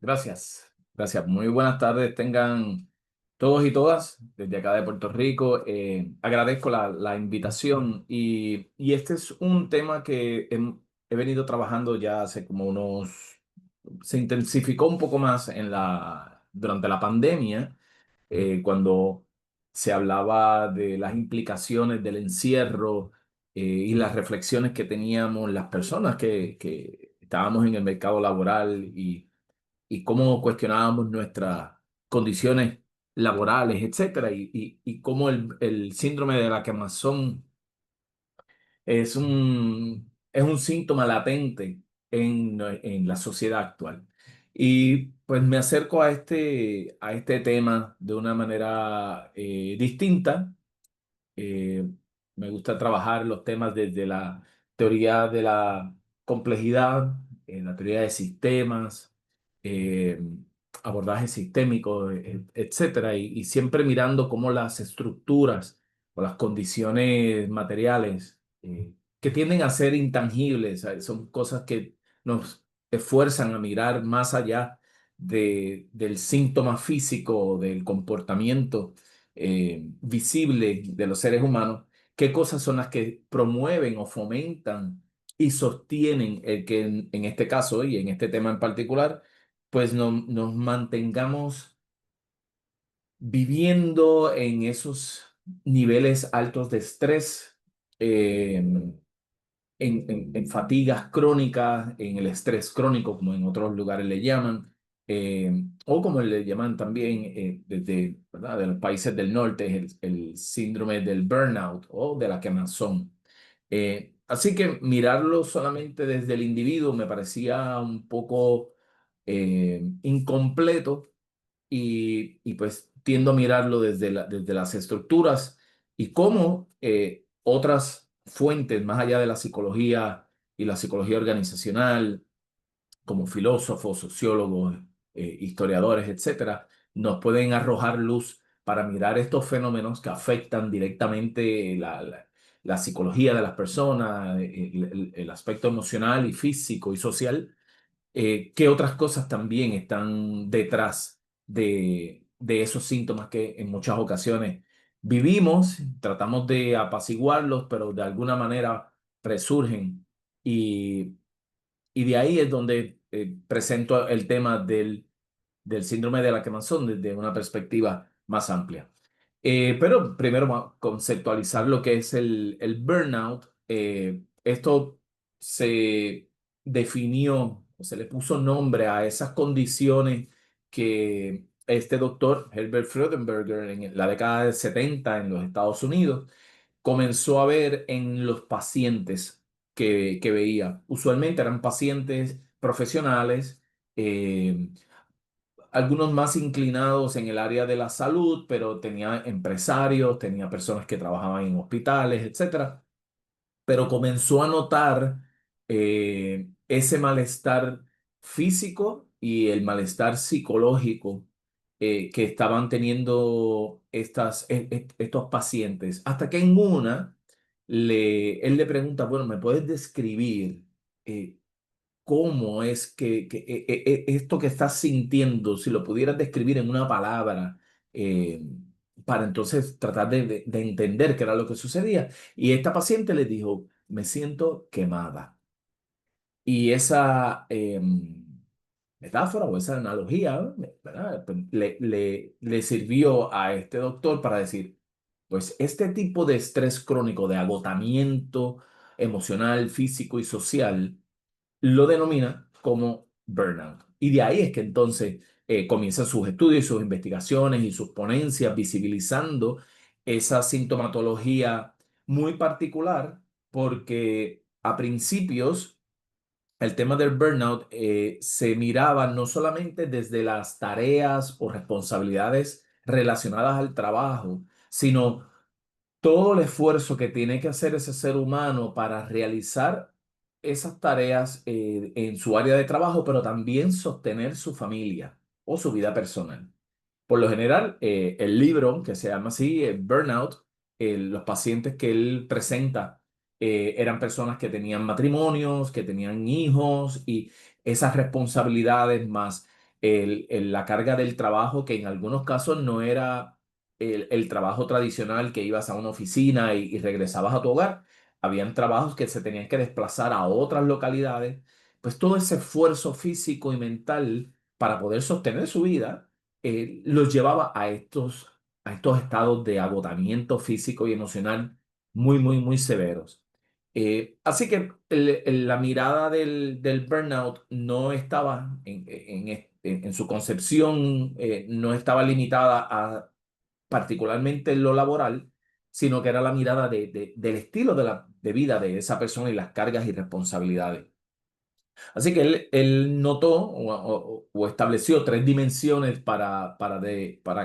Gracias, gracias. Muy buenas tardes tengan todos y todas desde acá de Puerto Rico. Agradezco la invitación y este es un tema que he venido trabajando ya hace como se intensificó un poco más durante la pandemia, cuando se hablaba de las implicaciones del encierro, y las reflexiones que teníamos las personas que estábamos en el mercado laboral y cómo cuestionábamos nuestras condiciones laborales, etcétera, y cómo el síndrome de la quemazón es un síntoma latente en la sociedad actual. Y pues me acerco a este tema de una manera distinta. eh, Me gusta trabajar los temas desde la teoría de la complejidad, la teoría de sistemas, eh, abordaje sistémico, etcétera, y siempre mirando cómo las estructuras o las condiciones materiales, que tienden a ser intangibles, ¿sabes? Son cosas que nos esfuerzan a mirar más allá del síntoma físico, del comportamiento visible de los seres humanos, qué cosas son las que promueven o fomentan y sostienen el que en este caso y en este tema en particular, pues nos mantengamos viviendo en esos niveles altos de estrés, eh, en fatigas crónicas, en el estrés crónico, como en otros lugares le llaman, o como le llaman también desde, ¿verdad?, de los países del norte, el síndrome del burnout o de la quemazón. Así que mirarlo solamente desde el individuo me parecía un poco incompleto, y pues tiendo a mirarlo desde las estructuras y cómo otras fuentes, más allá de la psicología y la psicología organizacional, como filósofos, sociólogos, historiadores, etcétera, nos pueden arrojar luz para mirar estos fenómenos que afectan directamente la psicología de las personas, el aspecto emocional y físico y social. ¿Qué otras cosas también están detrás de esos síntomas que en muchas ocasiones vivimos? Tratamos de apaciguarlos, pero de alguna manera resurgen. Y, y de ahí es donde presento el tema del síndrome de la quemazón desde una perspectiva más amplia. Pero primero vamos a conceptualizar lo que es el burnout. Esto se definió o se le puso nombre a esas condiciones que este doctor Herbert Freudenberger en la década de 70 en los Estados Unidos comenzó a ver en los pacientes que veía. Usualmente eran pacientes profesionales, eh, algunos más inclinados en el área de la salud, pero tenía empresarios, tenía personas que trabajaban en hospitales, etcétera. Pero comenzó a notar ese malestar físico y el malestar psicológico que estaban teniendo estos pacientes. Hasta que en una, él le pregunta, bueno, ¿me puedes describir cómo es esto que estás sintiendo, si lo pudieras describir en una palabra, eh, para entonces tratar de entender qué era lo que sucedía? Y esta paciente le dijo, me siento quemada. Y esa metáfora o esa analogía, ¿verdad?, pues, le sirvió a este doctor para decir, pues este tipo de estrés crónico, de agotamiento emocional, físico y social, lo denomina como burnout. Y de ahí es que entonces comienzan sus estudios, sus investigaciones y sus ponencias visibilizando esa sintomatología muy particular, porque a principios el tema del burnout se miraba no solamente desde las tareas o responsabilidades relacionadas al trabajo, sino todo el esfuerzo que tiene que hacer ese ser humano para realizar esas tareas en su área de trabajo, pero también sostener su familia o su vida personal. Por lo general, el libro, que se llama así, Burnout, los pacientes que él presenta eran personas que tenían matrimonios, que tenían hijos y esas responsabilidades más la carga del trabajo, que en algunos casos no era el trabajo tradicional que ibas a una oficina y regresabas a tu hogar. Habían trabajos que se tenían que desplazar a otras localidades. Pues todo ese esfuerzo físico y mental para poder sostener su vida los llevaba a estos estados de agotamiento físico y emocional muy, muy, muy severos. Así que la mirada del burnout no estaba en su concepción, no estaba limitada a particularmente lo laboral, sino que era la mirada del estilo de vida de esa persona y las cargas y responsabilidades. Así que él notó o estableció tres dimensiones para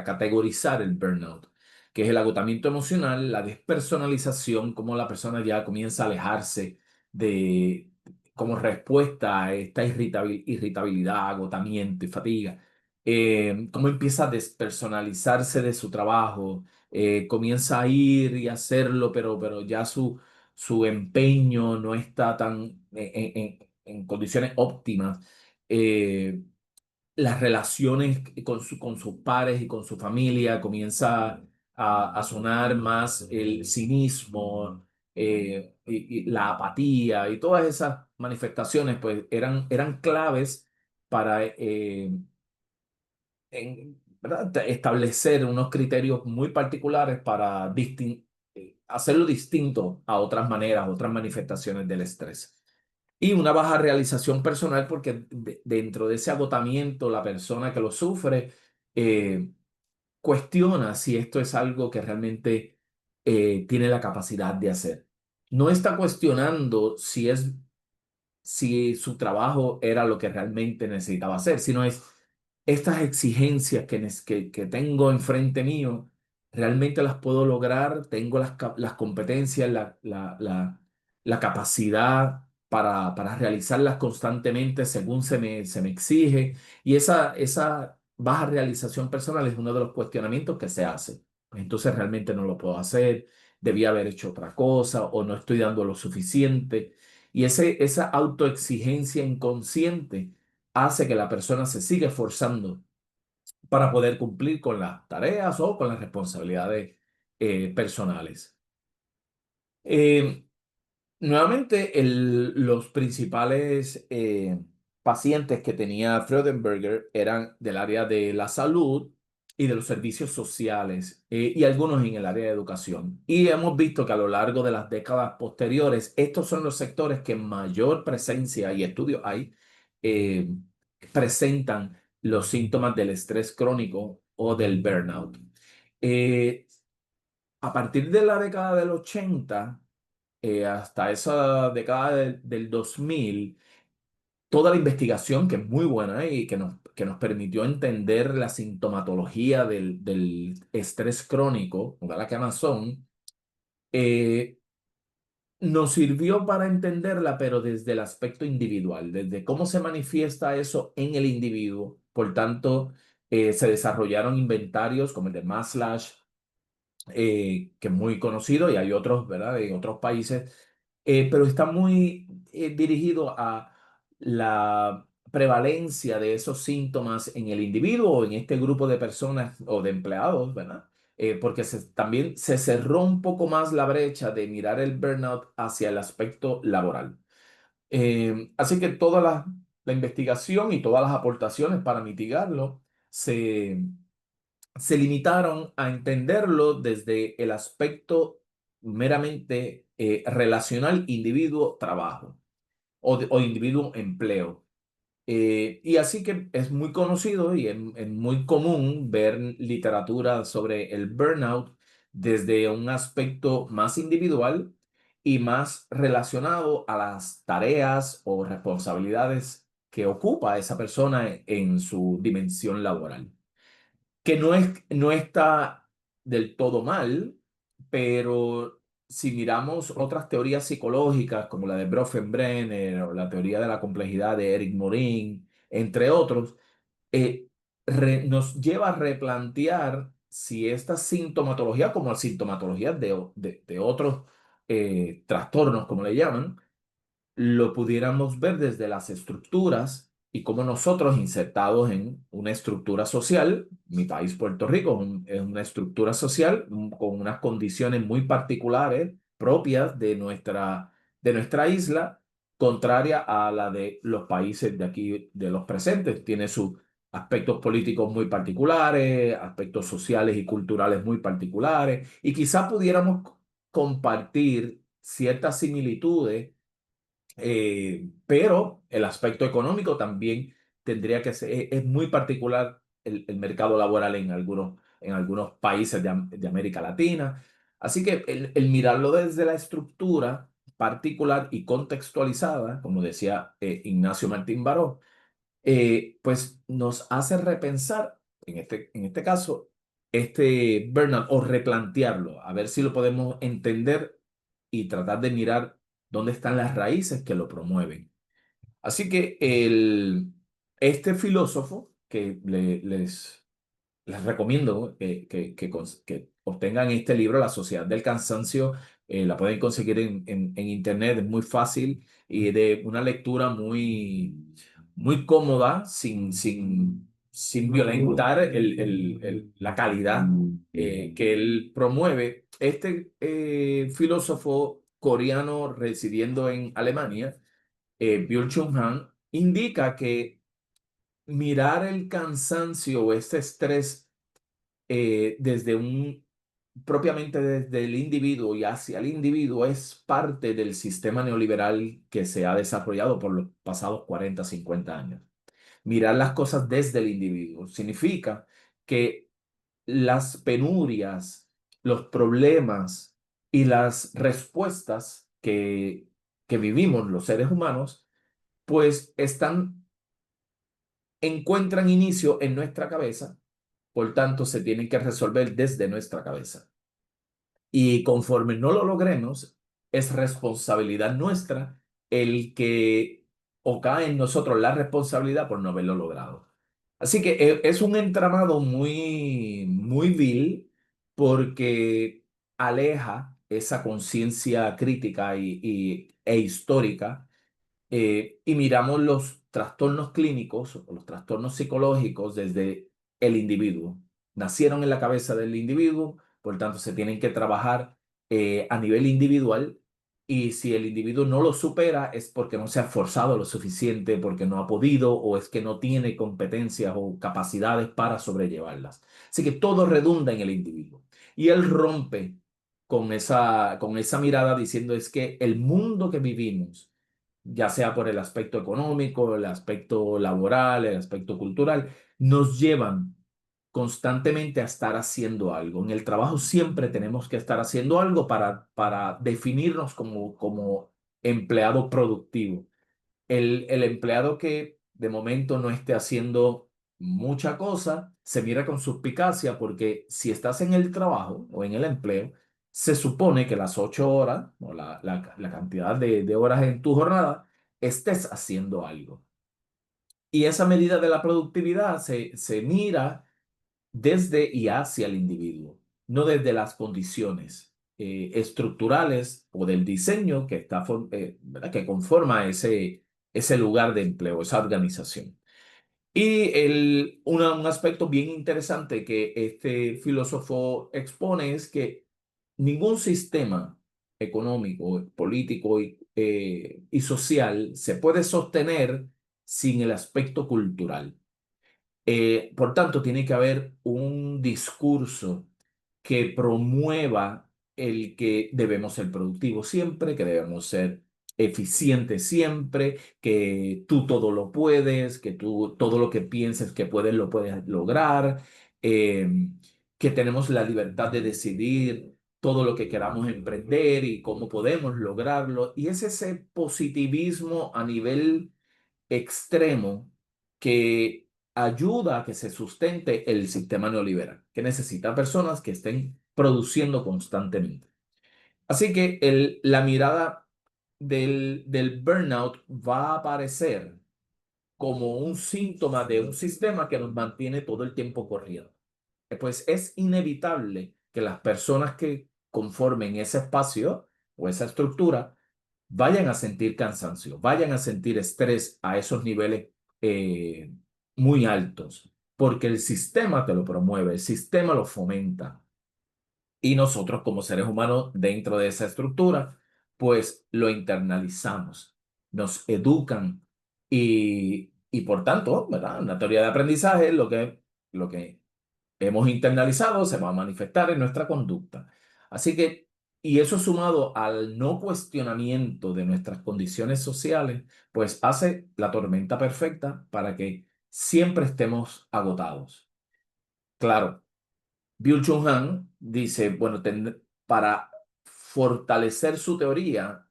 categorizar el burnout, que es el agotamiento emocional, la despersonalización, cómo la persona ya comienza a alejarse de, como respuesta a esta irritabilidad, agotamiento y fatiga. Cómo empieza a despersonalizarse de su trabajo, comienza a ir y hacerlo, pero ya su empeño no está tan en condiciones óptimas. Eh, las relaciones con sus pares y con su familia comienza a sonar más el cinismo, y la apatía y todas esas manifestaciones pues eran claves para ¿verdad? Establecer unos criterios muy particulares para hacerlo distinto a otras maneras, otras manifestaciones del estrés. Y una baja realización personal porque dentro de ese agotamiento la persona que lo sufre cuestiona si esto es algo que realmente tiene la capacidad de hacer. No está cuestionando si su trabajo era lo que realmente necesitaba hacer, sino es estas exigencias que tengo enfrente mío, realmente las puedo lograr, tengo las competencias, la capacidad para realizarlas constantemente según se me exige. Y esa baja realización personal es uno de los cuestionamientos que se hace. Pues entonces realmente no lo puedo hacer, debía haber hecho otra cosa o no estoy dando lo suficiente. Y esa autoexigencia inconsciente hace que la persona se siga esforzando para poder cumplir con las tareas o con las responsabilidades personales. Eh, Nuevamente, los principales pacientes que tenía Freudenberger eran del área de la salud y de los servicios sociales, y algunos en el área de educación. Y hemos visto que a lo largo de las décadas posteriores, estos son los sectores que mayor presencia y estudios hay, eh, presentan los síntomas del estrés crónico o del burnout. Eh, a partir de la década del 80 hasta esa década del 2000, toda la investigación, que es muy buena y que nos permitió entender la sintomatología del estrés crónico, la que Amazon, eh, nos sirvió para entenderla, pero desde el aspecto individual, desde cómo se manifiesta eso en el individuo. Por tanto, se desarrollaron inventarios como el de Maslach, que es muy conocido y hay otros, ¿verdad? En otros países, pero está muy dirigido a la prevalencia de esos síntomas en el individuo o en este grupo de personas o de empleados, ¿verdad? Porque también se cerró un poco más la brecha de mirar el burnout hacia el aspecto laboral. Así que toda la investigación y todas las aportaciones para mitigarlo se limitaron a entenderlo desde el aspecto meramente relacional individuo-trabajo o individuo-empleo. Y así que es muy conocido y es muy común ver literatura sobre el burnout desde un aspecto más individual y más relacionado a las tareas o responsabilidades que ocupa esa persona en su dimensión laboral, que no está del todo mal, pero si miramos otras teorías psicológicas como la de Bronfenbrenner o la teoría de la complejidad de Eric Morin, entre otros, eh, nos lleva a replantear si esta sintomatología, como sintomatologías de otros trastornos, como le llaman, lo pudiéramos ver desde las estructuras y cómo nosotros insertados en una estructura social, mi país Puerto Rico es una estructura social con unas condiciones muy particulares propias de nuestra isla, contraria a la de los países de aquí, de los presentes. Tiene sus aspectos políticos muy particulares, aspectos sociales y culturales muy particulares, y quizá pudiéramos compartir ciertas similitudes, pero el aspecto económico también tendría que ser, es muy particular el mercado laboral en algunos países de América Latina. Así que el mirarlo desde la estructura particular y contextualizada, como decía Ignacio Martín Baró, pues nos hace repensar, en este caso, este burnout o replantearlo, a ver si lo podemos entender y tratar de mirar dónde están las raíces que lo promueven. Así que este filósofo que les recomiendo que obtengan este libro, La Sociedad del Cansancio. La pueden conseguir en internet, es muy fácil y de una lectura muy cómoda, sin violentar la calidad que él promueve. Este filósofo coreano residiendo en Alemania, Byung-Chul Han, indica que mirar el cansancio o este estrés desde propiamente desde el individuo y hacia el individuo es parte del sistema neoliberal que se ha desarrollado por los pasados 40 50 años. Mirar las cosas desde el individuo significa que las penurias, los problemas y las respuestas que vivimos los seres humanos, pues encuentran inicio en nuestra cabeza, por tanto se tienen que resolver desde nuestra cabeza. Y conforme no lo logremos, es responsabilidad nuestra el que o cae en nosotros la responsabilidad por no haberlo logrado. Así que es un entramado muy vil porque aleja esa conciencia crítica e histórica, y miramos los trastornos clínicos o los trastornos psicológicos desde el individuo. Nacieron en la cabeza del individuo, por tanto se tienen que trabajar a nivel individual, y si el individuo no lo supera es porque no se ha esforzado lo suficiente, porque no ha podido o es que no tiene competencias o capacidades para sobrellevarlas. Así que todo redunda en el individuo. Y él rompe con esa mirada diciendo es que el mundo que vivimos, ya sea por el aspecto económico, el aspecto laboral, el aspecto cultural, nos llevan constantemente a estar haciendo algo. En el trabajo siempre tenemos que estar haciendo algo para definirnos como empleado productivo. El empleado que de momento no esté haciendo mucha cosa, se mira con suspicacia porque si estás en el trabajo o en el empleo, se supone que las 8 horas o la cantidad de horas en tu jornada estés haciendo algo. Y esa medida de la productividad se mira desde y hacia el individuo, no desde las condiciones estructurales o del diseño ¿verdad? Que conforma ese lugar de empleo, esa organización. Y un aspecto bien interesante que este filósofo expone es que ningún sistema económico, político y social se puede sostener sin el aspecto cultural. Por tanto, tiene que haber un discurso que promueva el que debemos ser productivos siempre, que debemos ser eficientes siempre, que tú todo lo puedes, que tú todo lo que pienses que puedes lo puedes lograr, eh, que tenemos la libertad de decidir todo lo que queramos emprender y cómo podemos lograrlo. Y es ese positivismo a nivel extremo que ayuda a que se sustente el sistema neoliberal, que necesita personas que estén produciendo constantemente. Así que la mirada del burnout va a aparecer como un síntoma de un sistema que nos mantiene todo el tiempo corriendo. Pues es inevitable que las personas que conformen ese espacio o esa estructura vayan a sentir cansancio, vayan a sentir estrés a esos niveles eh, muy altos, porque el sistema te lo promueve, el sistema lo fomenta. Y nosotros como seres humanos dentro de esa estructura, pues lo internalizamos, nos educan y por tanto, ¿verdad? Una teoría de aprendizaje, lo que hemos internalizado se va a manifestar en nuestra conducta. Así que, y eso sumado al no cuestionamiento de nuestras condiciones sociales, pues hace la tormenta perfecta para que siempre estemos agotados. Claro. Byung-Chul Han dice, bueno, para fortalecer su teoría,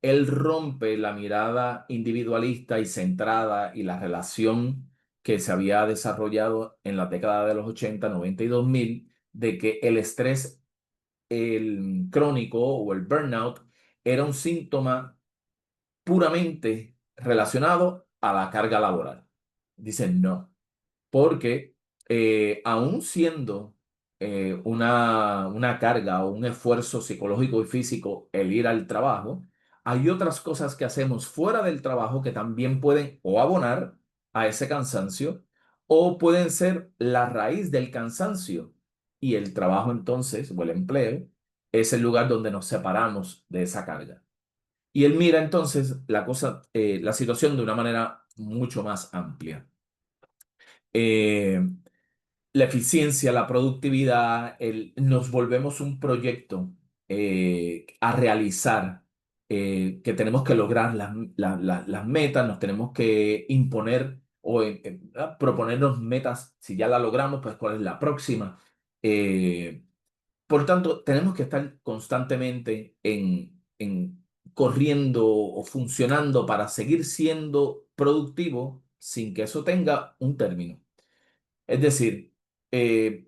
él rompe la mirada individualista y centrada y la relación que se había desarrollado en la década de los 80, 90 y 2000, de que el estrés el crónico o el burnout era un síntoma puramente relacionado a la carga laboral. Dicen no porque aún siendo una carga o un esfuerzo psicológico y físico el ir al trabajo, hay otras cosas que hacemos fuera del trabajo que también pueden o abonar a ese cansancio o pueden ser la raíz del cansancio. Y el trabajo entonces, o el empleo, es el lugar donde nos separamos de esa carga. Y él mira entonces la cosa, la situación de una manera mucho más amplia. Eh, la eficiencia, la productividad, nos volvemos un proyecto a realizar, que tenemos que lograr las metas, nos tenemos que imponer o proponernos metas, si ya la logramos, pues cuál es la próxima. Eh, por tanto, tenemos que estar constantemente en corriendo o funcionando para seguir siendo productivo sin que eso tenga un término. Es decir,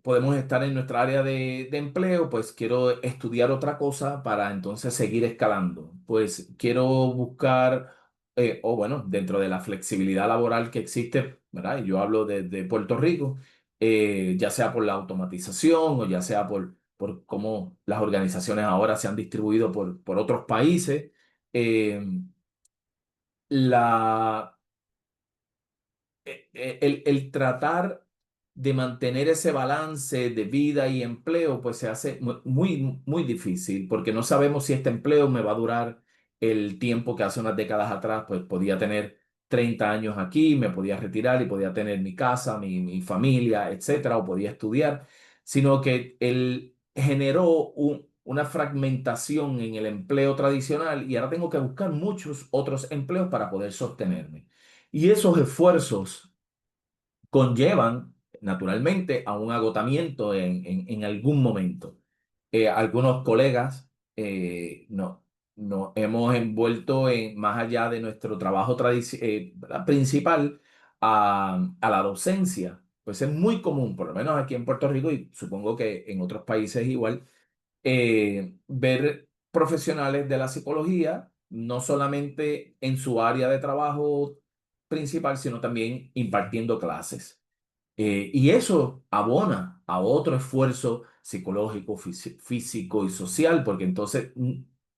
podemos estar en nuestra área de empleo, pues quiero estudiar otra cosa para entonces seguir escalando. Pues quiero buscar, o bueno, dentro de la flexibilidad laboral que existe, ¿verdad? Y yo hablo de Puerto Rico, ya sea por la automatización o ya sea por cómo las organizaciones ahora se han distribuido por otros países. eh, la el tratar de mantener ese balance de vida y empleo, pues se hace muy, muy difícil, porque no sabemos si este empleo me va a durar el tiempo que hace unas décadas atrás, pues podía tener 30 años aquí, me podía retirar y podía tener mi casa, mi familia, etcétera, o podía estudiar, sino que él generó una fragmentación en el empleo tradicional y ahora tengo que buscar muchos otros empleos para poder sostenerme. Y esos esfuerzos conllevan naturalmente a un agotamiento en algún momento. Algunos colegas nos hemos envuelto en, más allá de nuestro trabajo ¿verdad? Principal a la docencia. Pues es muy común, por lo menos aquí en Puerto Rico y supongo que en otros países igual, ver profesionales de la psicología, no solamente en su área de trabajo principal, sino también impartiendo clases. Y eso abona a otro esfuerzo psicológico, físico y social, porque entonces,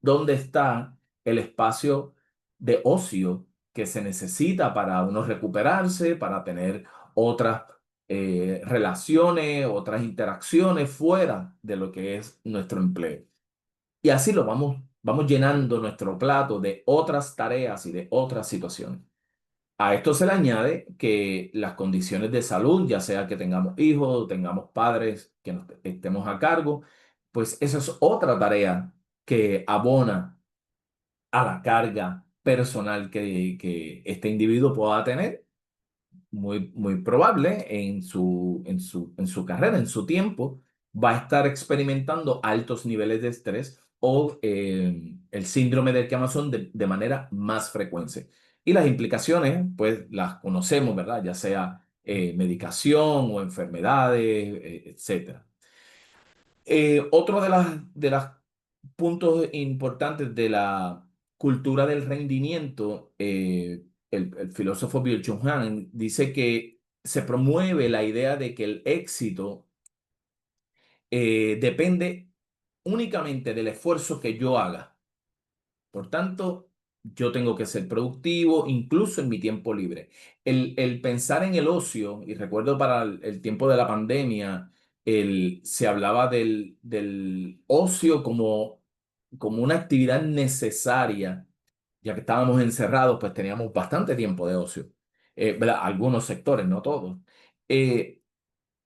¿dónde está el espacio de ocio que se necesita para uno recuperarse, para tener otras relaciones, otras interacciones fuera de lo que es nuestro empleo? Y así vamos llenando nuestro plato de otras tareas y de otras situaciones. A esto se le añade que las condiciones de salud, ya sea que tengamos hijos, tengamos padres que nos estemos a cargo, pues esa es otra tarea que abona a la carga personal que este individuo pueda tener, muy probable en su carrera, en su tiempo, va a estar experimentando altos niveles de estrés o el síndrome del Amazon de manera más frecuente. Y las implicaciones, pues las conocemos, ¿verdad? Ya sea medicación o enfermedades, etcétera. Otro de las puntos importantes de la cultura del rendimiento, el filósofo Byung-Chul Han dice que se promueve la idea de que el éxito depende únicamente del esfuerzo que yo haga. Por tanto, yo tengo que ser productivo, incluso en mi tiempo libre. El pensar en el ocio, y recuerdo para el tiempo de la pandemia, se hablaba del ocio como una actividad necesaria, ya que estábamos encerrados, pues teníamos bastante tiempo de ocio. ¿Verdad? Algunos sectores, no todos. Eh,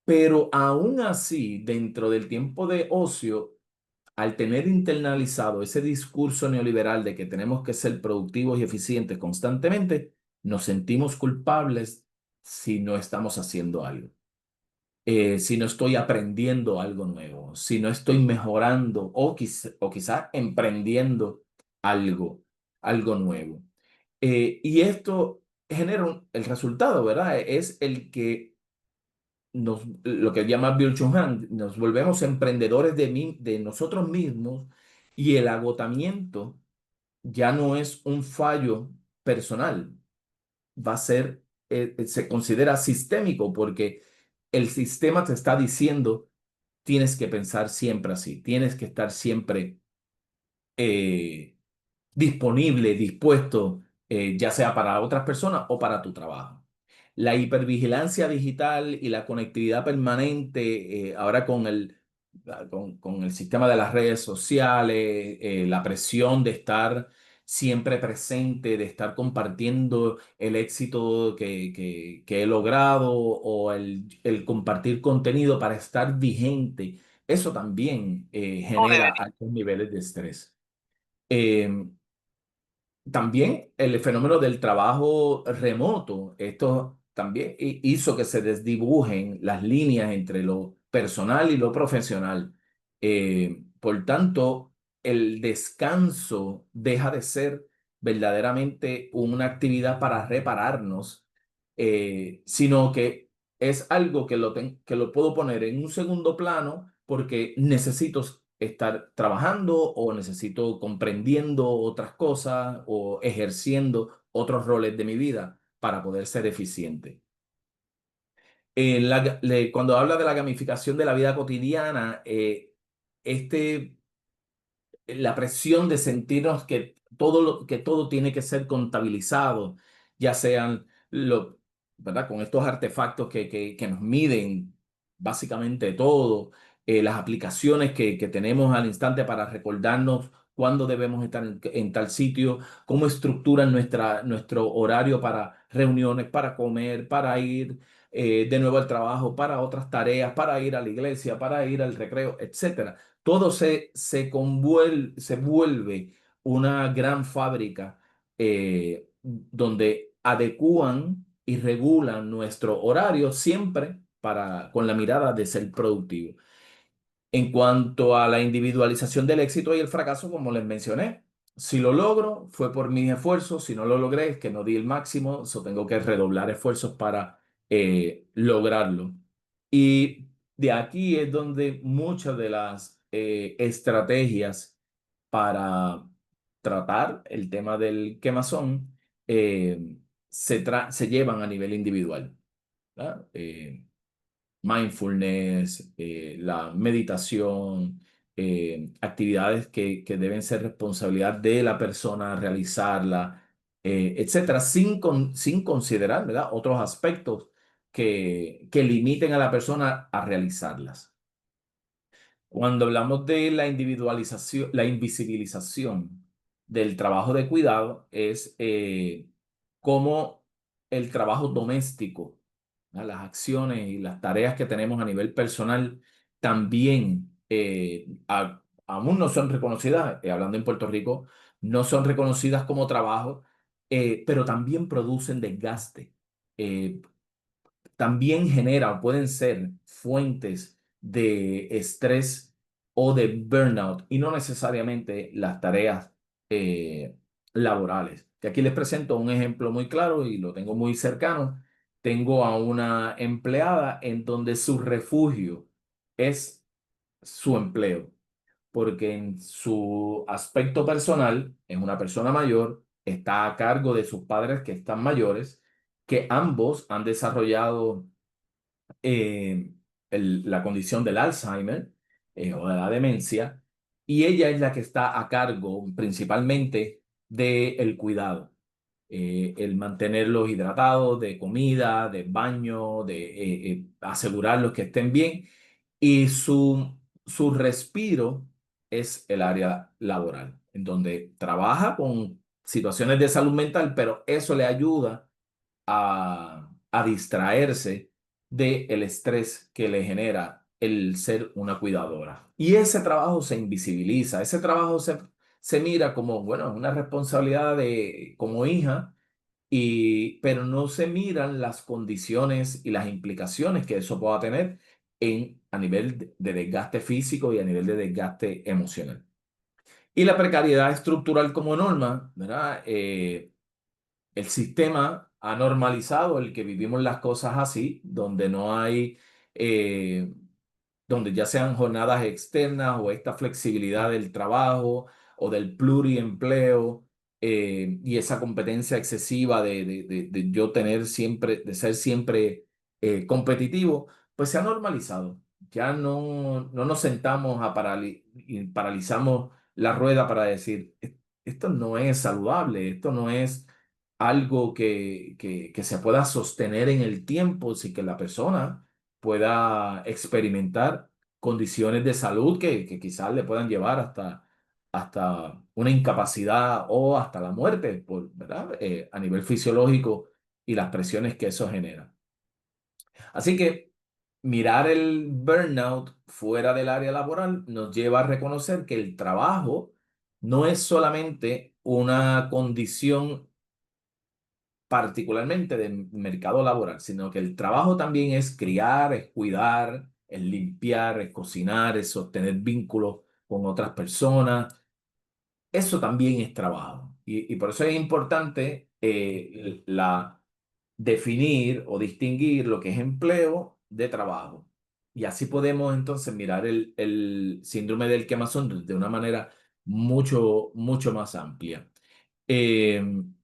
pero aún así, dentro del tiempo de ocio, al tener internalizado ese discurso neoliberal de que tenemos que ser productivos y eficientes constantemente, nos sentimos culpables si no estamos haciendo algo, si no estoy aprendiendo algo nuevo, si no estoy mejorando o quizá emprendiendo algo, algo nuevo. Y esto genera el resultado, ¿verdad? Es el que lo que llama Bill Han, nos volvemos emprendedores de nosotros mismos y el agotamiento ya no es un fallo personal, va a ser, se considera sistémico porque el sistema te está diciendo, tienes que pensar siempre así, tienes que estar siempre eh, disponible, dispuesto, ya sea para otras personas o para tu trabajo. La hipervigilancia digital y la conectividad permanente, ahora con el sistema de las redes sociales, la presión de estar siempre presente, de estar compartiendo el éxito que he logrado o el compartir contenido para estar vigente, eso también O genera debería. altos niveles de estrés. Eh, También el fenómeno del trabajo remoto, esto también hizo que se desdibujen las líneas entre lo personal y lo profesional. Por tanto, el descanso deja de ser verdaderamente una actividad para repararnos, sino que es algo que lo puedo poner en un segundo plano porque necesito estar trabajando o necesito comprendiendo otras cosas o ejerciendo otros roles de mi vida para poder ser eficiente. Cuando habla de la gamificación de la vida cotidiana, este la presión de sentirnos que todo tiene que ser contabilizado, ya sean ¿verdad? Con estos artefactos que nos miden básicamente todo, las aplicaciones que tenemos al instante para recordarnos cuándo debemos estar en tal sitio, cómo estructuran nuestro horario para reuniones, para comer, para ir de nuevo al trabajo, para otras tareas, para ir a la iglesia, para ir al recreo, etcétera. Todo se vuelve una gran fábrica donde adecúan y regulan nuestro horario siempre con la mirada de ser productivo. En cuanto a la individualización del éxito y el fracaso, como les mencioné, si lo logro, fue por mis esfuerzos; si no lo logré, es que no di el máximo, tengo que redoblar esfuerzos para lograrlo. Y de aquí es donde muchas de las estrategias para tratar el tema del quemazón se llevan a nivel individual, ¿verdad? Mindfulness, la meditación, actividades que deben ser responsabilidad de la persona realizarla, etcétera, sin considerar, ¿verdad? Otros aspectos que limiten a la persona a realizarlas. Cuando hablamos de la individualización, la invisibilización del trabajo de cuidado, es cómo el trabajo doméstico, ¿verdad? Las acciones y las tareas que tenemos a nivel personal también aún no son reconocidas, hablando en Puerto Rico, no son reconocidas como trabajo, pero también producen desgaste. Eh, También generan, pueden ser fuentes de estrés o de burnout y no necesariamente las tareas eh, laborales. Que aquí les presento un ejemplo muy claro y lo tengo muy cercano. Tengo a una empleada en donde su refugio es su empleo, porque en su aspecto personal es una persona mayor, está a cargo de sus padres que están mayores, que ambos han desarrollado eh, la condición del Alzheimer o de la demencia, y ella es la que está a cargo principalmente del cuidado. El mantenerlos hidratados, de comida, de baño, de asegurarlos que estén bien. Y su respiro es el área laboral, en donde trabaja con situaciones de salud mental, pero eso le ayuda a distraerse del estrés que le genera el ser una cuidadora. Y ese trabajo se invisibiliza, ese trabajo se mira como, bueno, una responsabilidad de, como hija, pero no se miran las condiciones y las implicaciones que eso pueda tener a nivel de desgaste físico y a nivel de desgaste emocional. Y la precariedad estructural como norma, ¿verdad? El sistema ha normalizado el que vivimos las cosas así, donde no hay, eh, donde ya sean jornadas externas o esta flexibilidad del trabajo o del pluriempleo, y esa competencia excesiva de yo tener siempre, de ser siempre competitivo, pues se ha normalizado. Ya no nos sentamos y paralizamos la rueda para decir, Esto no es saludable, esto no es algo que se pueda sostener en el tiempo, sin que la persona pueda experimentar condiciones de salud que quizás le puedan llevar hasta una incapacidad o hasta la muerte, ¿verdad? A nivel fisiológico y las presiones que eso genera. Así que mirar el burnout fuera del área laboral nos lleva a reconocer que el trabajo no es solamente una condición particularmente del mercado laboral, sino que el trabajo también es criar, es cuidar, es limpiar, es cocinar, es sostener vínculos con otras personas. Eso también es trabajo. Y por eso es importante definir o distinguir lo que es empleo de trabajo. Y así podemos entonces mirar el síndrome del quemazón de una manera mucho más amplia.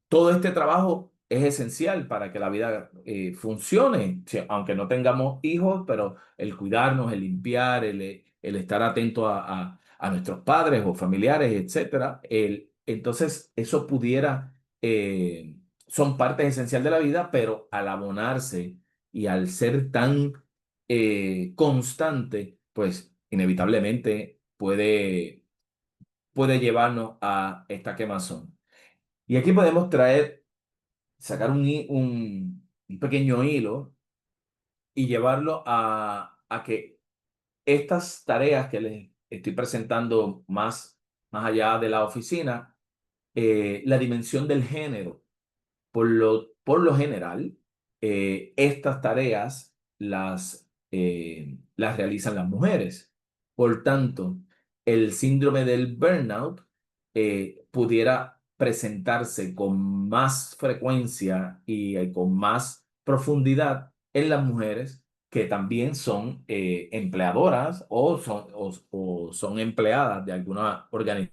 Todo este trabajo es esencial para que la vida funcione, sí, aunque no tengamos hijos, pero el cuidarnos, el limpiar, el estar atento a nuestros padres o familiares, etcétera. Entonces, eso son partes esenciales de la vida, pero al abonarse y al ser tan constante, pues inevitablemente puede llevarnos a esta quemazón. Y aquí podemos sacar un pequeño hilo y llevarlo a que estas tareas que les estoy presentando más allá de la oficina, la dimensión del género. Por lo general, estas tareas las realizan las mujeres. Por tanto, el síndrome del burnout pudiera presentarse con más frecuencia y con más profundidad en las mujeres que también son empleadoras o son empleadas de alguna organización.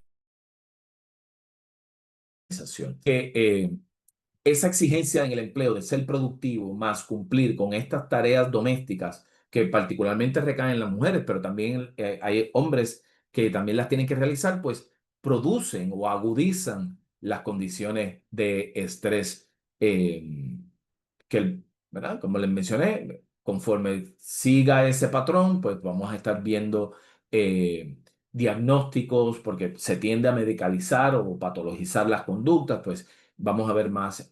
Esa exigencia en el empleo de ser productivo más cumplir con estas tareas domésticas que particularmente recaen en las mujeres, pero también hay hombres que también las tienen que realizar, pues producen o agudizan las condiciones de estrés ¿verdad? Como les mencioné, conforme siga ese patrón, pues vamos a estar viendo diagnósticos, porque se tiende a medicalizar o patologizar las conductas, pues vamos a ver más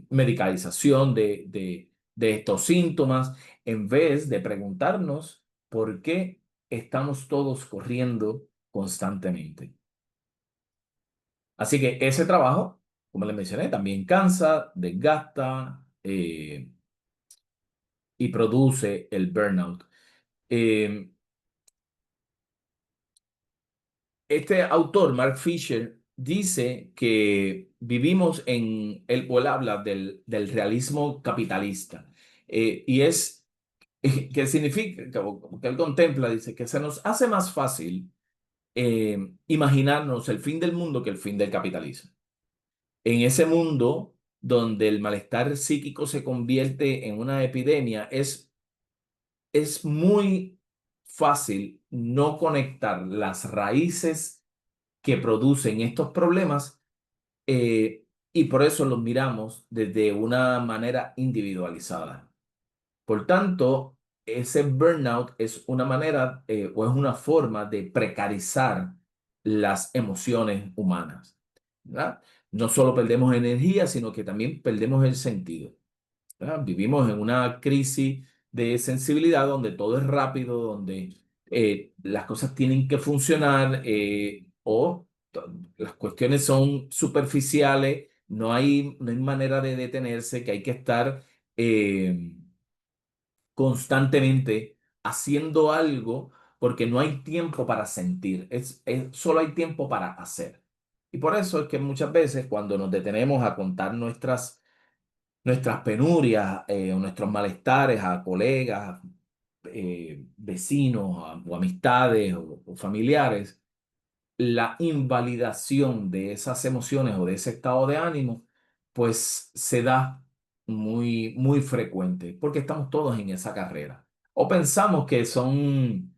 medicalización de estos síntomas, en vez de preguntarnos por qué estamos todos corriendo constantemente. Así que ese trabajo, como les mencioné, también cansa, desgasta, y produce el burnout. Eh, este autor, Mark Fisher, dice que vivimos o él habla del realismo capitalista. Y es, que significa, que él contempla, dice, que se nos hace más fácil imaginarnos el fin del mundo que el fin del capitalismo. En ese mundo donde el malestar psíquico se convierte en una epidemia, es muy fácil no conectar las raíces que producen estos problemas y por eso los miramos desde una manera individualizada. Por tanto, ese burnout es una manera o es una forma de precarizar las emociones humanas, ¿verdad? No solo perdemos energía, sino que también perdemos el sentido, ¿verdad? Vivimos en una crisis de sensibilidad donde todo es rápido, donde las cosas tienen que funcionar las cuestiones son superficiales, no hay manera de detenerse, que hay que estar constantemente haciendo algo porque no hay tiempo para sentir, solo hay tiempo para hacer. Y por eso es que muchas veces cuando nos detenemos a contar nuestras penurias o nuestros malestares a colegas, vecinos o amistades o familiares, la invalidación de esas emociones o de ese estado de ánimo, pues se da muy frecuente, porque estamos todos en esa carrera. O pensamos que son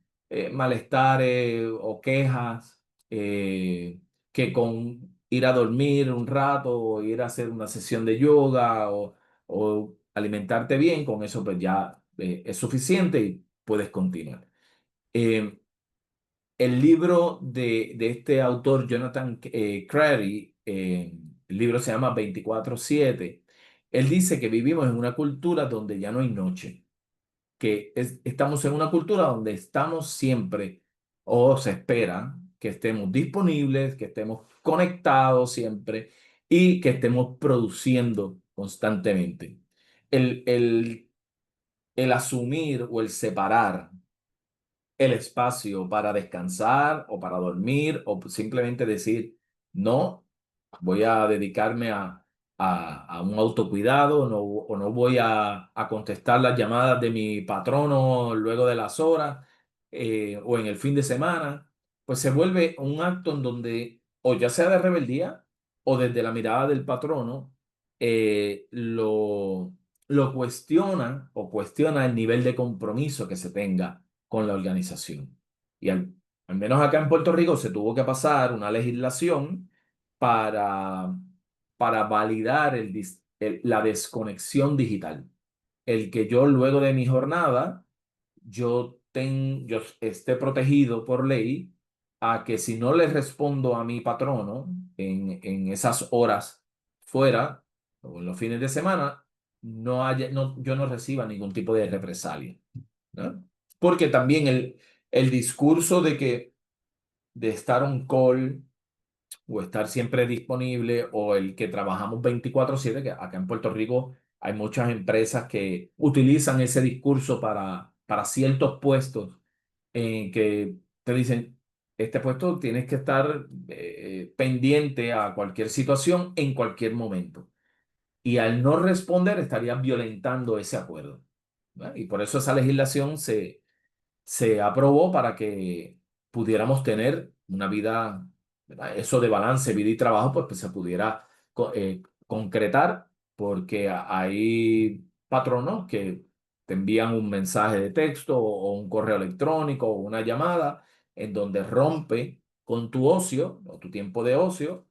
malestares o quejas, que con ir a dormir un rato o ir a hacer una sesión de yoga o alimentarte bien, con eso pues ya es suficiente y puedes continuar. Eh, el libro de este autor, Jonathan Crary, el libro se llama 24/7. Él dice que vivimos en una cultura donde ya no hay noche, estamos en una cultura donde estamos siempre, o se espera que estemos disponibles, que estemos conectados siempre y que estemos produciendo constantemente. El, el, el asumir o el separar el espacio para descansar o para dormir o simplemente decir, no, voy a dedicarme a un autocuidado no, o no voy a contestar las llamadas de mi patrono luego de las horas o en el fin de semana, pues se vuelve un acto en donde o ya sea de rebeldía o desde la mirada del patrono, lo cuestiona o cuestiona el nivel de compromiso que se tenga con la organización. Y al menos acá en Puerto Rico se tuvo que pasar una legislación para, para validar la desconexión digital. El que yo luego de mi jornada, yo esté protegido por ley a que si no le respondo a mi patrono en esas horas fuera o en los fines de semana, yo no reciba ningún tipo de represalia, ¿no? Porque también el discurso de estar on call o estar siempre disponible o el que trabajamos 24/7, que acá en Puerto Rico hay muchas empresas que utilizan ese discurso para ciertos puestos en que te dicen, este puesto tienes que estar pendiente a cualquier situación en cualquier momento. Y al no responder estarías violentando ese acuerdo, ¿verdad? Y por eso esa legislación se aprobó para que pudiéramos tener una vida, ¿verdad? Eso de balance, vida y trabajo, pues se pudiera concretar, porque hay patronos que te envían un mensaje de texto o un correo electrónico o una llamada en donde rompe con tu ocio o tu tiempo de ocio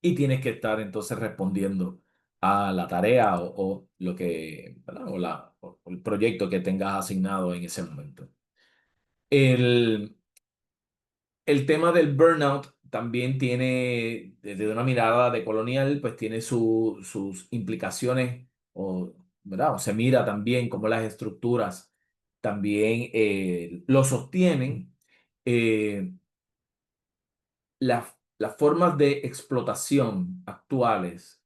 y tienes que estar entonces respondiendo a la tarea o lo que, ¿verdad? O el proyecto que tengas asignado en ese momento. El, el tema del burnout también tiene, desde una mirada de colonial, pues tiene sus implicaciones, ¿verdad? O se mira también cómo las estructuras también lo sostienen. Eh, las formas de explotación actuales,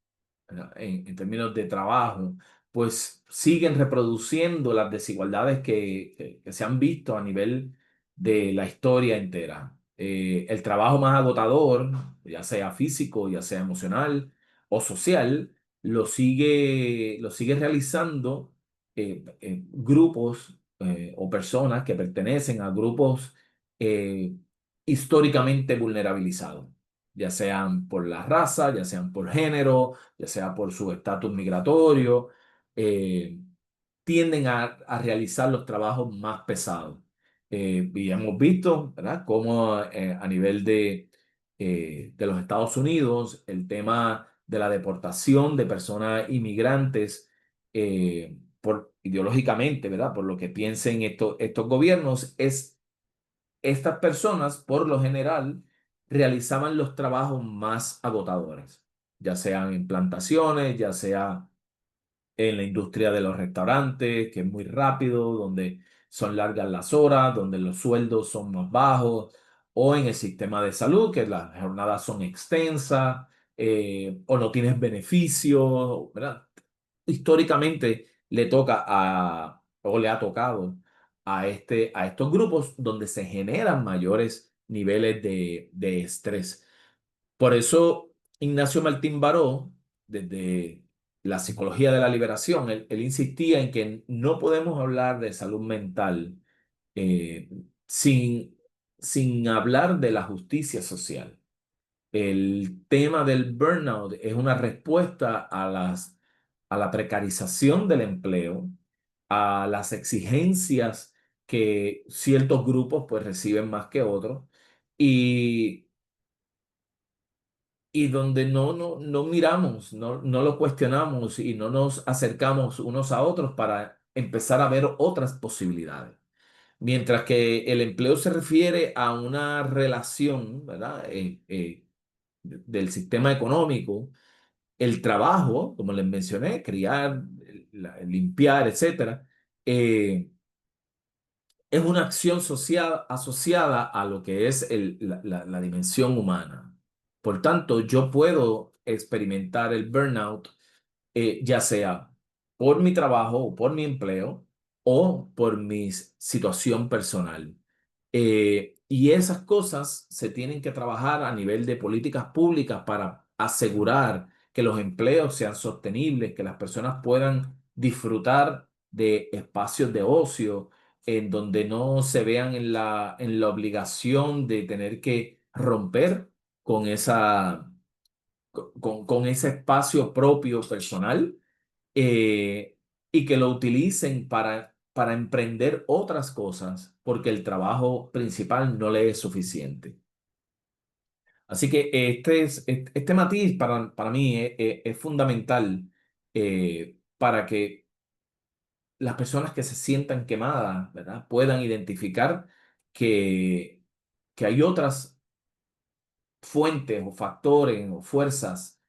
¿verdad? En términos de trabajo, pues siguen reproduciendo las desigualdades que se han visto a nivel de la historia entera. El trabajo más agotador, ya sea físico, ya sea emocional o social, lo sigue realizando grupos o personas que pertenecen a grupos eh, históricamente vulnerabilizados, ya sean por la raza, ya sean por género, ya sea por su estatus migratorio, eh, tienden a realizar los trabajos más pesados. Y hemos visto, ¿verdad?, cómo a nivel de los Estados Unidos, el tema de la deportación de personas inmigrantes por ideológicamente, ¿verdad? Por lo que piensen estos gobiernos, estas personas, por lo general, realizaban los trabajos más agotadores, ya sean en plantaciones, ya sea en la industria de los restaurantes, que es muy rápido, donde son largas las horas, donde los sueldos son más bajos, o en el sistema de salud, que las jornadas son extensas, o no tienes beneficios, ¿verdad? Históricamente le toca o le ha tocado a estos grupos donde se generan mayores niveles de estrés. Por eso Ignacio Martín Baró, desde la psicología de la liberación, él insistía en que no podemos hablar de salud mental eh, sin, sin hablar de la justicia social. El tema del burnout es una respuesta a la precarización del empleo, a las exigencias que ciertos grupos pues reciben más que otros y donde no miramos, no lo cuestionamos y no nos acercamos unos a otros para empezar a ver otras posibilidades. Mientras que el empleo se refiere a una relación, ¿verdad? Del sistema económico, el trabajo, como les mencioné, criar, limpiar, etcétera, eh, es una acción social asociada a lo que es la dimensión humana. Por tanto, yo puedo experimentar el burnout ya sea por mi trabajo o por mi empleo o por mi situación personal. Y esas cosas se tienen que trabajar a nivel de políticas públicas para asegurar que los empleos sean sostenibles, que las personas puedan disfrutar de espacios de ocio en donde no se vean en la obligación de tener que romper con con ese espacio propio personal eh, y que lo utilicen para emprender otras cosas porque el trabajo principal no le es suficiente. Así que este matiz para mí es fundamental para que las personas que se sientan quemadas, ¿verdad? Puedan identificar que, que hay otras fuentes o factores o fuerzas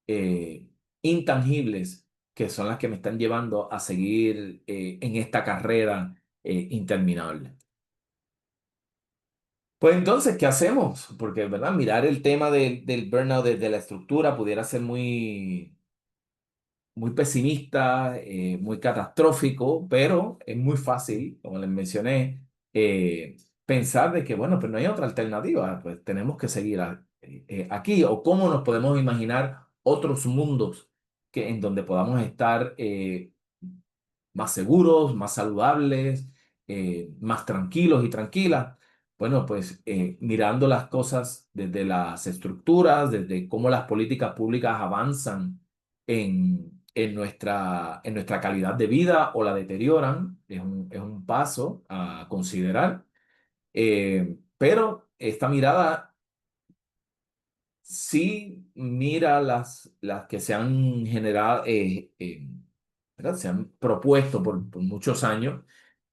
eh, intangibles que son las que me están llevando a seguir en esta carrera interminable. Pues entonces, ¿qué hacemos? Porque, ¿verdad? Mirar el tema del burnout desde la estructura pudiera ser muy pesimista, muy catastrófico, pero es muy fácil, como les mencioné, pensar de que, bueno, pues no hay otra alternativa, pues tenemos que seguir aquí, o cómo nos podemos imaginar otros mundos en donde podamos estar más seguros, más saludables, más tranquilos y tranquilas. Bueno, pues mirando las cosas desde las estructuras, desde cómo las políticas públicas avanzan en nuestra calidad de vida o la deterioran, es un paso a considerar. Pero esta mirada sí mira las que se han generado, ¿verdad? Se han propuesto por muchos años,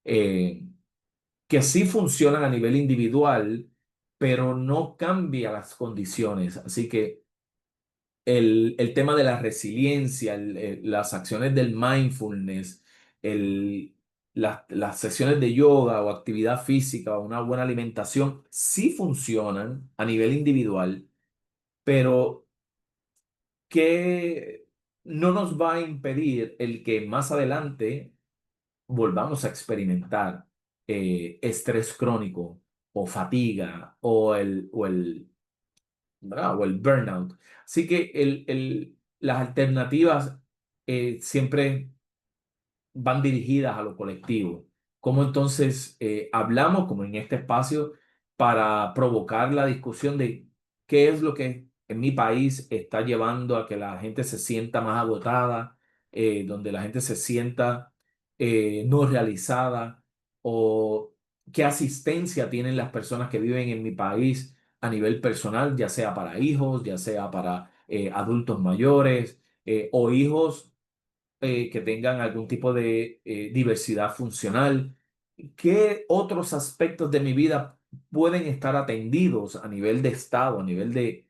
eh, que sí funcionan a nivel individual, pero no cambia las condiciones. Así que el tema de la resiliencia, las acciones del mindfulness, las sesiones de yoga o actividad física o una buena alimentación, sí funcionan a nivel individual, pero que no nos va a impedir el que más adelante volvamos a experimentar estrés crónico o fatiga ¿verdad? O el burnout. Así que las alternativas siempre van dirigidas a lo colectivo. ¿Cómo entonces hablamos, como en este espacio, para provocar la discusión de qué es lo que en mi país está llevando a que la gente se sienta más agotada, donde la gente se sienta no realizada, o qué asistencia tienen las personas que viven en mi país a nivel personal, ya sea para hijos, ya sea para adultos mayores o hijos que tengan algún tipo de diversidad funcional. ¿Qué otros aspectos de mi vida pueden estar atendidos a nivel de Estado, a nivel de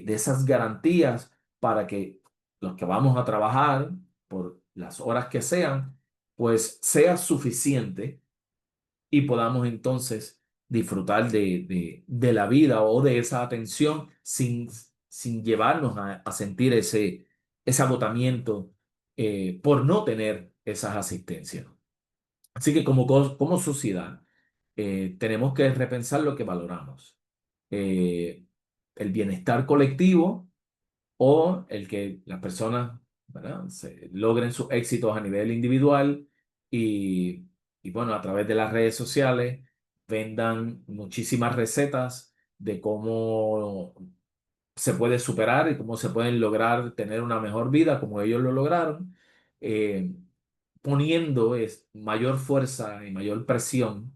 esas garantías para que los que vamos a trabajar por las horas que sean, pues sea suficiente y podamos entonces disfrutar de la vida o de esa atención sin llevarnos a sentir ese agotamiento por no tener esas asistencias? Así que como sociedad tenemos que repensar lo que valoramos. Eh, el bienestar colectivo o el que las personas, ¿verdad?, logren sus éxitos a nivel individual y, y, bueno, a través de las redes sociales vendan muchísimas recetas de cómo se puede superar y cómo se pueden lograr tener una mejor vida como ellos lo lograron, eh, poniendo mayor fuerza y mayor presión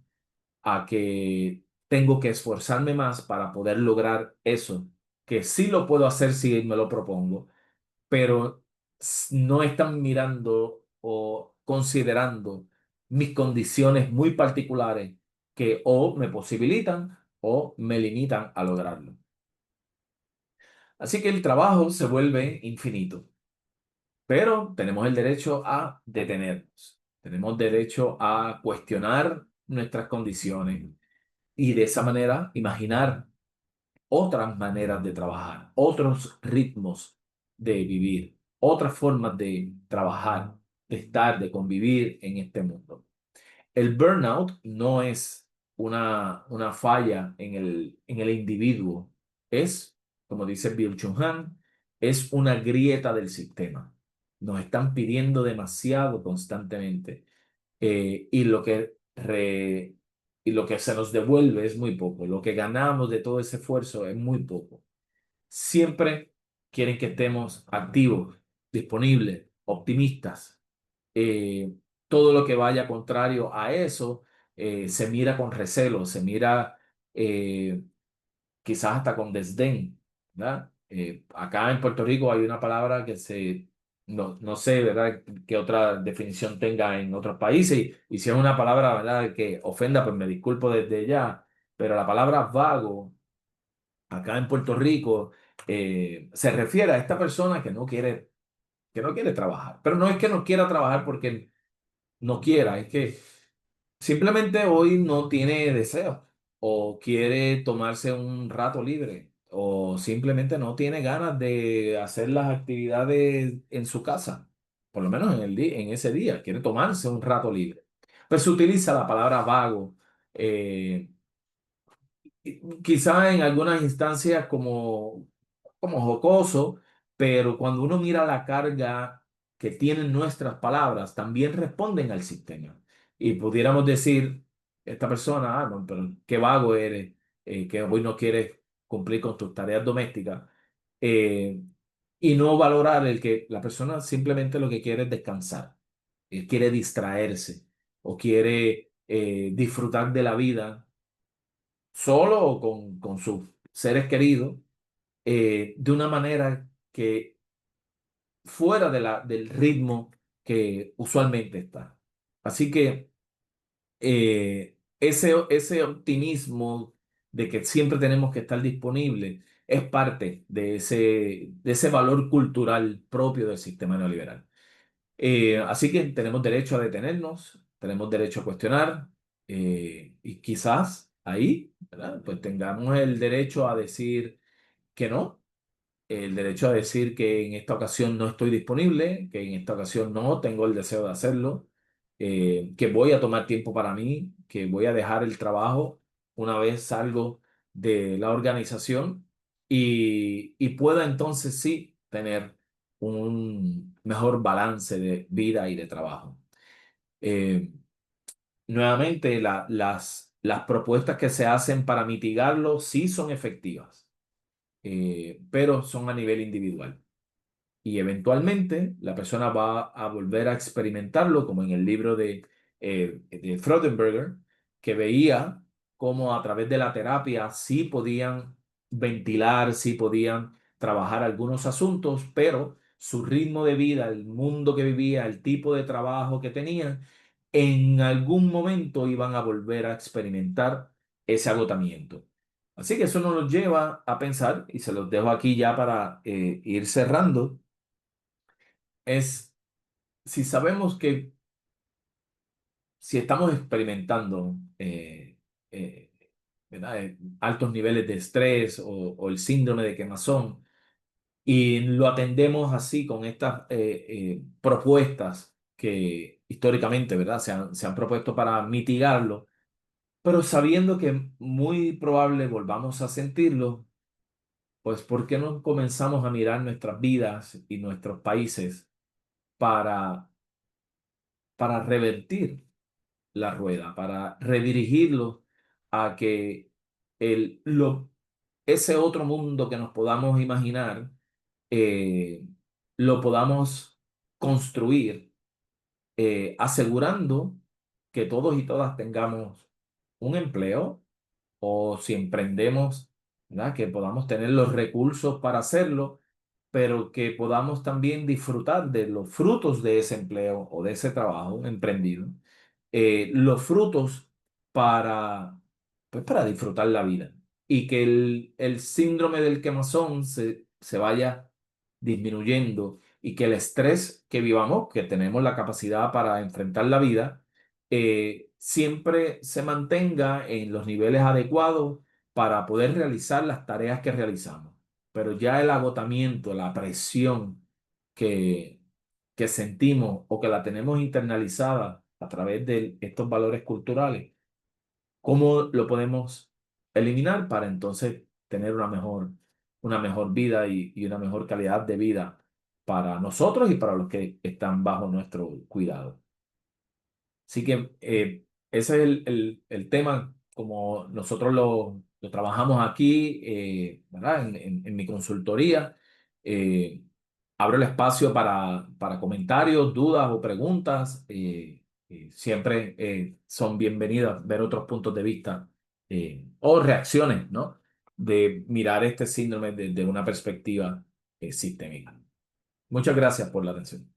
a que tengo que esforzarme más para poder lograr eso, que sí lo puedo hacer si me lo propongo, pero no están mirando o considerando mis condiciones muy particulares que o me posibilitan o me limitan a lograrlo. Así que el trabajo se vuelve infinito, pero tenemos el derecho a detenernos, tenemos derecho a cuestionar nuestras condiciones y de esa manera imaginar otras maneras de trabajar, otros ritmos de vivir, otras formas de trabajar, de estar, de convivir en este mundo. El burnout no es una falla en el individuo, es, como dice Byung-Chul Han, es una grieta del sistema. Nos están pidiendo demasiado constantemente y lo que se nos devuelve es muy poco. Lo que ganamos de todo ese esfuerzo es muy poco. Siempre quieren que estemos activos, disponibles, optimistas. Eh, Todo lo que vaya contrario a eso se mira con recelo, se mira eh, quizás hasta con desdén, ¿verdad? Acá en Puerto Rico hay una palabra no sé, ¿verdad?, qué otra definición tenga en otros países, y si es una palabra, ¿verdad?, que ofenda, pues me disculpo desde ya, pero la palabra vago, acá en Puerto Rico, se refiere a esta persona que no quiere trabajar, pero no es que no quiera trabajar porque no quiera, es que simplemente hoy no tiene deseo o quiere tomarse un rato libre o simplemente no tiene ganas de hacer las actividades en su casa, por lo menos en ese día, quiere tomarse un rato libre. Pues se utiliza la palabra vago, eh, quizá en algunas instancias como jocoso, pero cuando uno mira la carga que tienen nuestras palabras, también responden al sistema. Y pudiéramos decir, esta persona, no, pero qué vago eres, que hoy no quieres cumplir con tus tareas domésticas, eh, y no valorar el que la persona simplemente lo que quiere es descansar, quiere distraerse o quiere disfrutar de la vida solo o con sus seres queridos, de una manera que fuera del ritmo que usualmente está. Así que ese optimismo de que siempre tenemos que estar disponibles es parte de ese valor cultural propio del sistema neoliberal. Así que tenemos derecho a detenernos, tenemos derecho a cuestionar y quizás ahí, ¿verdad?, pues tengamos el derecho a decir que no, el derecho a decir que en esta ocasión no estoy disponible, que en esta ocasión no tengo el deseo de hacerlo, que voy a tomar tiempo para mí, que voy a dejar el trabajo una vez salgo de la organización y pueda entonces sí tener un mejor balance de vida y de trabajo. Eh, Nuevamente, las propuestas que se hacen para mitigarlo sí son efectivas, pero son a nivel individual. Y eventualmente la persona va a volver a experimentarlo, como en el libro de Freudenberger, que veía cómo a través de la terapia sí podían ventilar, sí podían trabajar algunos asuntos, pero su ritmo de vida, el mundo que vivía, el tipo de trabajo que tenían, en algún momento iban a volver a experimentar ese agotamiento. Así que eso nos lleva a pensar, y se los dejo aquí ya para ir cerrando, es si sabemos que si estamos experimentando eh, ¿verdad? Altos niveles de estrés o el síndrome de quemazón, y lo atendemos así con estas propuestas que históricamente, ¿verdad? Se han propuesto para mitigarlo, pero sabiendo que muy probable volvamos a sentirlo, pues ¿por qué no comenzamos a mirar nuestras vidas y nuestros países para, para revertir la rueda, para redirigirlo a que ese otro mundo que nos podamos imaginar, eh, lo podamos construir, asegurando que todos y todas tengamos un empleo, o si emprendemos, ¿verdad? Que podamos tener los recursos para hacerlo, pero que podamos también disfrutar de los frutos de ese empleo o de ese trabajo emprendido, los frutos para, pues, para disfrutar la vida, y que el síndrome del quemazón se vaya disminuyendo, y que el estrés que vivamos, que tenemos la capacidad para enfrentar la vida, siempre se mantenga en los niveles adecuados para poder realizar las tareas que realizamos. Pero ya el agotamiento, la presión que, que sentimos o que la tenemos internalizada a través de estos valores culturales, ¿cómo lo podemos eliminar para entonces tener una mejor vida y una mejor calidad de vida para nosotros y para los que están bajo nuestro cuidado? Así que ese es el tema como nosotros lo trabajamos aquí, ¿verdad? En mi consultoría. Eh, Abro el espacio para comentarios, dudas o preguntas. Siempre son bienvenidas ver otros puntos de vista, o reacciones, ¿no? De mirar este síndrome desde una perspectiva sistémica. Muchas gracias por la atención.